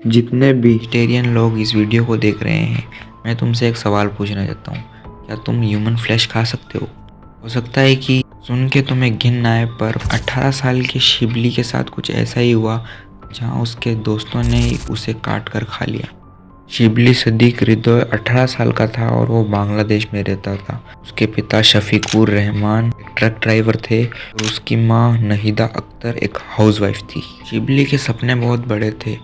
जितने भी वेजिटेरियन लोग इस वीडियो को देख रहे हैं, मैं तुमसे एक सवाल पूछना चाहता हूँ। क्या तुम ह्यूमन फ्लैश खा सकते हो? हो सकता है कि सुन के तुम्हें घिन आए, पर 18 साल के शिबली के साथ कुछ ऐसा ही हुआ, जहाँ उसके दोस्तों ने ही उसे काट कर खा लिया। शिबली सदीक हृदय 18 साल का था और वो बांग्लादेश में रहता था। उसके पिता शफीकुर रहमान एक ट्रक ड्राइवर थे और उसकी माँ नहीदा अख्तर एक हाउसवाइफ थी। शिबली के सपने बहुत बड़े थे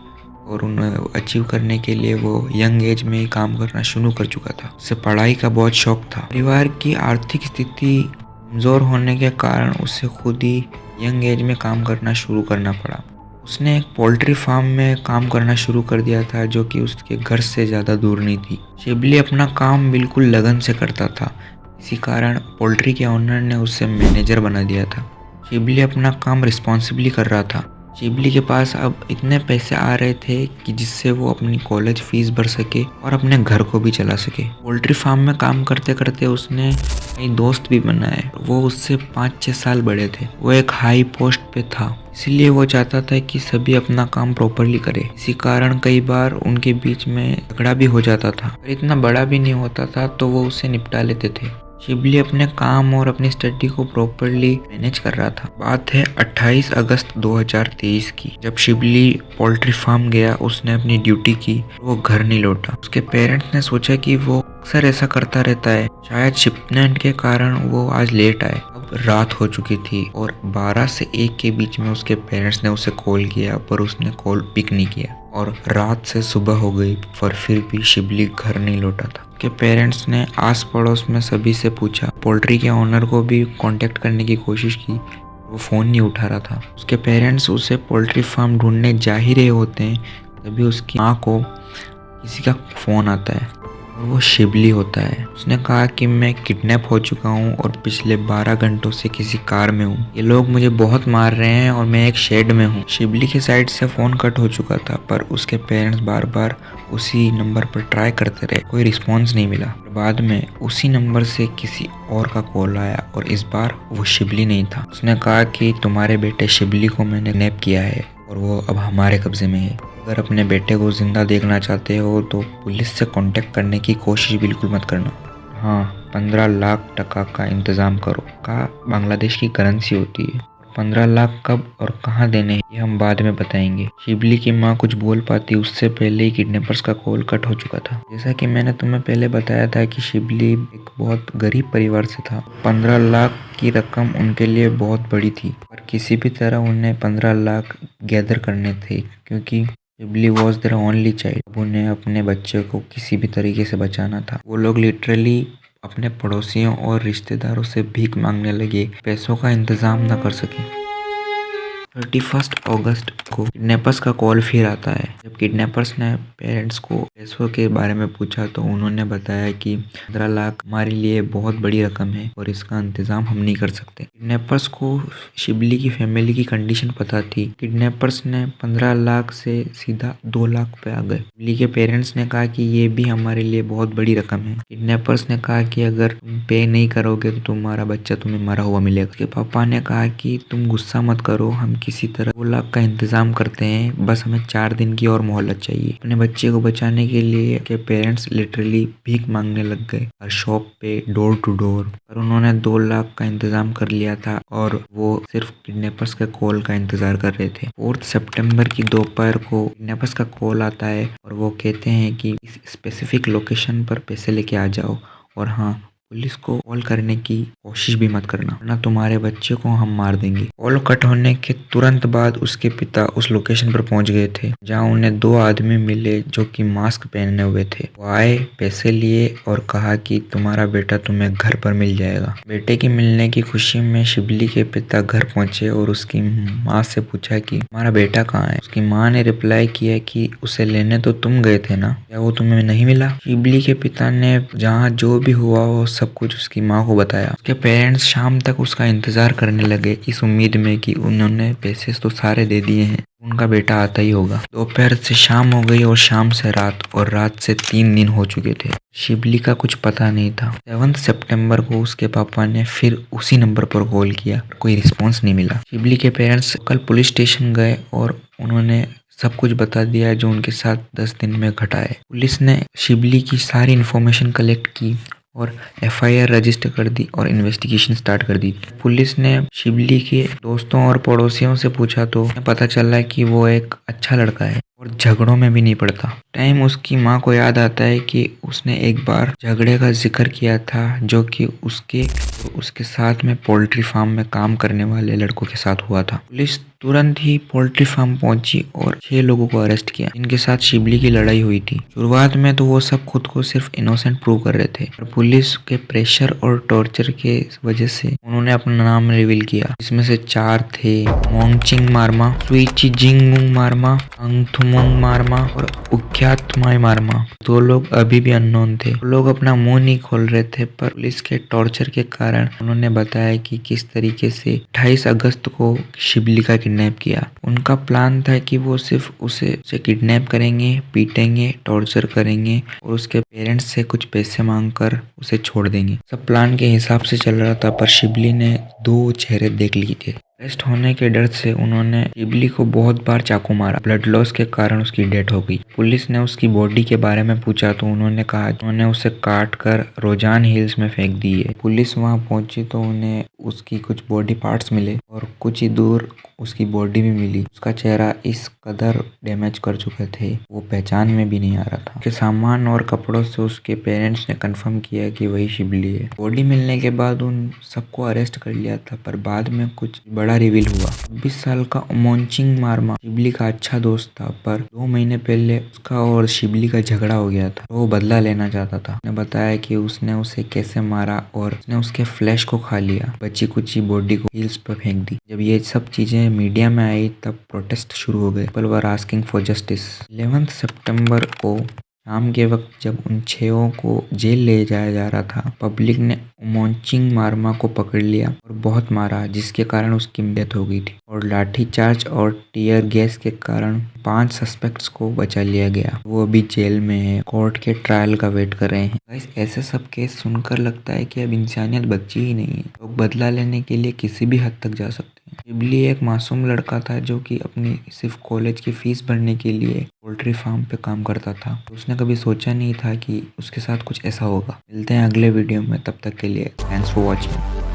और उन्हें अचीव करने के लिए वो यंग एज में ही काम करना शुरू कर चुका था। उसे पढ़ाई का बहुत शौक था। परिवार की आर्थिक स्थिति कमज़ोर होने के कारण उसे खुद ही यंग एज में काम करना शुरू करना पड़ा। उसने एक पोल्ट्री फार्म में काम करना शुरू कर दिया था, जो कि उसके घर से ज़्यादा दूर नहीं थी। शिबली अपना काम बिल्कुल लगन से करता था। इसी कारण पोल्ट्री के ओनर ने उसे मैनेजर बना दिया था। शिबली अपना काम रिस्पॉन्सिबली कर रहा था। शिबली के पास अब इतने पैसे आ रहे थे कि जिससे वो अपनी कॉलेज फीस भर सके और अपने घर को भी चला सके। पोल्ट्री फार्म में काम करते करते उसने कई दोस्त भी बनाए। वो उससे 5-6 साल बड़े थे। वो एक हाई पोस्ट पे था, इसलिए वो चाहता था कि सभी अपना काम प्रॉपरली करे। इसी कारण कई बार उनके बीच में झगड़ा भी हो जाता था, पर इतना बड़ा भी नहीं होता था, तो वो उसे निपटा लेते थे। शिबली अपने काम और अपनी स्टडी को प्रॉपरली मैनेज कर रहा था। बात है 28 अगस्त 2023 की, जब शिबली पोल्ट्री फार्म गया। उसने अपनी ड्यूटी की, वो घर नहीं लौटा। उसके पेरेंट्स ने सोचा कि वो अक्सर ऐसा करता रहता है, शायद शिपमेंट के कारण वो आज लेट आए। अब रात हो चुकी थी और 12 से 1 के बीच में उसके पेरेंट्स ने उसे कॉल किया, पर उसने कॉल पिक नहीं किया और रात से सुबह हो गई, पर फिर भी शिबली घर नहीं लौटा था। उसके पेरेंट्स ने आस पड़ोस में सभी से पूछा, पोल्ट्री के ओनर को भी कांटेक्ट करने की कोशिश की, वो फ़ोन नहीं उठा रहा था। उसके पेरेंट्स उसे पोल्ट्री फार्म ढूंढने जा ही रहे होते हैं, तभी उसकी माँ को किसी का फ़ोन आता है और वो शिबली होता है। उसने कहा कि मैं किडनैप हो चुका हूँ और पिछले 12 घंटों से किसी कार में हूँ। ये लोग मुझे बहुत मार रहे हैं और मैं एक शेड में हूँ। शिबली के साइड से फ़ोन कट हो चुका था, पर उसके पेरेंट्स बार बार उसी नंबर पर ट्राई करते रहे, कोई रिस्पॉन्स नहीं मिला। बाद में उसी नंबर से किसी और का कॉल आया और इस बार वो शिबली नहीं था। उसने कहा कि तुम्हारे बेटे शिबली को मैंने किडनैप किया है और वो अब हमारे कब्जे में है। अगर अपने बेटे को जिंदा देखना चाहते हो तो पुलिस से कांटेक्ट करने की कोशिश बिल्कुल मत करना। हाँ, 15 लाख टका का इंतज़ाम करो। का बांग्लादेश की करेंसी होती है। 15 लाख कब और कहाँ देने हैं, ये हम बाद में बताएंगे। शिबली की माँ कुछ बोल पाती उससे पहले ही किडनैपर्स का कॉल कट हो चुका था। जैसा कि मैंने तुम्हें पहले बताया था कि शिबली एक बहुत गरीब परिवार से था। 15 लाख की रकम उनके लिए बहुत बड़ी थी, पर किसी भी तरह उन्हें 15 लाख गैदर करने थे, क्योंकि Shibli was their only child. अब उन्हें अपने बच्चे को किसी भी तरीके से बचाना था। वो लोग लिटरली अपने पड़ोसियों और रिश्तेदारों से भीख मांगने लगे, पैसों का इंतजाम न कर सके। 31 अगस्त को किडनैपर्स का कॉल फिर आता है। जब किडनैपर्स ने पेरेंट्स को पैसों के बारे में पूछा तो उन्होंने बताया कि 15 लाख हमारे लिए बहुत बड़ी रकम है और इसका इंतजाम हम नहीं कर सकते। किडनैपर्स को शिबली की फैमिली की कंडीशन पता थी। किडनैपर्स ने 15 लाख से सीधा 2 लाख पे आ गए। शिबली के पेरेंट्स ने कहा कि ये भी हमारे लिए बहुत बड़ी रकम है। किडनैपर्स ने कहा कि अगर तुम पे नहीं करोगे तो तुम्हारा बच्चा तुम्हें मरा हुआ मिलेगा। उसके पापा ने कहा कि तुम गुस्सा मत करो, हम किसी तरह 2 लाख का इंतजाम करते हैं, बस हमें 4 दिन की और मोहलत चाहिए। अपने बच्चे को बचाने के लिए के पेरेंट्स लिटरली भीख मांगने लग गए, हर शॉप पे डोर टू डोर। पर उन्होंने 2 लाख का इंतजाम कर लिया था और वो सिर्फ किडनैपर्स के कॉल का इंतजार कर रहे थे। 4 सितंबर की दोपहर को किडनैपर्स का कॉल आता है और वो कहते हैं कि इस स्पेसिफिक लोकेशन पर पैसे लेके आ जाओ, और हाँ, पुलिस को कॉल करने की कोशिश भी मत करना, वरना तुम्हारे बच्चे को हम मार देंगे। कॉल कट होने के तुरंत बाद उसके पिता उस लोकेशन पर पहुंच गए थे, जहां उन्हें 2 आदमी मिले जो कि मास्क पहने हुए थे। वो आए, पैसे लिए और कहा कि तुम्हारा बेटा तुम्हें घर पर मिल जाएगा। बेटे की मिलने की खुशी में शिबली के पिता घर पहुंचे और उसकी माँ से पूछा कि हमारा बेटा कहाँ है। उसकी माँ ने रिप्लाई किया कि उसे लेने तो तुम गए थे ना, क्या वो तुम्हें नहीं मिला? शिबली के पिता ने जहाँ जो भी हुआ वो सब कुछ उसकी माँ को बताया। उसके पेरेंट्स शाम तक उसका इंतजार करने लगे, इस उम्मीद में कि उन्होंने पैसे तो सारे दे दिए हैं, उनका बेटा आता ही होगा। दोपहर से शाम हो गई और शाम से रात, और रात से 3 दिन हो चुके थे। शिबली का कुछ पता नहीं था। 7 सितंबर को उसके पापा ने फिर उसी नंबर पर कॉल किया, कोई रिस्पॉन्स नहीं मिला। शिबली के पेरेंट्स कल पुलिस स्टेशन गए और उन्होंने सब कुछ बता दिया जो उनके साथ 10 दिन में घटा है। पुलिस ने शिबली की सारी इन्फॉर्मेशन कलेक्ट की और एफआईआर रजिस्टर कर दी और इन्वेस्टिगेशन स्टार्ट कर दी। पुलिस ने शिबली के दोस्तों और पड़ोसियों से पूछा तो पता चला है कि वो एक अच्छा लड़का है और झगड़ों में भी नहीं पड़ता। टाइम उसकी माँ को याद आता है कि उसने एक बार झगड़े का जिक्र किया था जो कि उसके साथ में पोल्ट्री फार्म में काम करने वाले लड़कों के साथ हुआ था। पुलिस तुरंत ही पोल्ट्री फार्म पहुंची और 6 लोगों को अरेस्ट किया जिनके साथ शिबली की लड़ाई हुई थी। शुरुआत में तो वो सब खुद को सिर्फ इनोसेंट प्रूव कर रहे थे, पर पुलिस के प्रेशर और टॉर्चर के वजह से उन्होंने अपना नाम रिवील किया। इसमें से 4 थे मोंगचिंग मारमा, सुइचिजिंग मारमा, अंगथुमोंग मारमा और उख्यातमाई मारमा। 2 लोग अभी भी अननोन थे। वो लोग अपना मुंह नहीं खोल रहे थे, पर पुलिस के टॉर्चर के कारण उन्होंने बताया कि किस तरीके से 28 अगस्त को शिबली का किडनैप किया। उनका प्लान था कि वो सिर्फ उसे किडनैप करेंगे, पीटेंगे, टॉर्चर करेंगे और उसके पेरेंट्स से कुछ पैसे मांगकर उसे छोड़ देंगे। सब प्लान के हिसाब से चल रहा था, पर शिबली ने 2 चेहरे देख लिए थे। अरेस्ट होने के डर से उन्होंने शिबली को बहुत बार चाकू मारा। ब्लड लॉस के कारण उसकी डेथ हो गई। पुलिस ने उसकी बॉडी के बारे में पूछा तो उन्होंने कहा उन्होंने उसे काट कर रोजान हिल्स में फेंक दी है। पुलिस वहां पहुंची तो उन्हें उसकी कुछ बॉडी पार्ट्स मिले और कुछ ही दूर उसकी बॉडी भी मिली। उसका चेहरा इस कदर डैमेज कर चुके थे वो पहचान में भी नहीं आ रहा था। उसके सामान और कपड़ों से उसके पेरेंट्स ने कंफर्म किया कि वही शिबली है। बॉडी मिलने के बाद उन सबको अरेस्ट कर लिया था, पर बाद में कुछ बड़ा रिवील हुआ। 26 साल का मोंचिंग मारमा शिबली का अच्छा दोस्त था, पर 2 महीने पहले उसका और शिबली का झगड़ा हो गया था। वो बदला लेना चाहता था। उसने बताया कि उसने उसे कैसे मारा और उसने उसके फ्लैश को खा लिया, बची कुची बॉडी को हिल्स पर फेंक दी। जब ये सब चीजें मीडिया में आई तब प्रोटेस्ट शुरू हो गए। People were asking for justice. 11 सितंबर को शाम के वक्त जब उन 6 को जेल ले जाया जा रहा था, पब्लिक ने मोंचिंग मारमा को पकड़ लिया और बहुत मारा, जिसके कारण उसकी डेथ हो गई थी। और लाठीचार्ज और टीयर गैस के कारण 5 सस्पेक्ट्स को बचा लिया गया। वो अभी जेल में है, कोर्ट के ट्रायल का वेट कर रहे हैं। गाइस, ऐसे सब केस सुनकर लगता है कि अब इंसानियत बची ही नहीं है। लोग बदला लेने के लिए किसी भी हद तक जा सकते हैं। शिबली एक मासूम लड़का था जो कि अपनी सिर्फ कॉलेज की फीस भरने के लिए पोल्ट्री फार्म पे काम करता था। उसने कभी सोचा नहीं था कि उसके साथ कुछ ऐसा होगा। मिलते हैं अगले वीडियो में, तब तक के लिए थैंक्स फॉर वॉचिंग।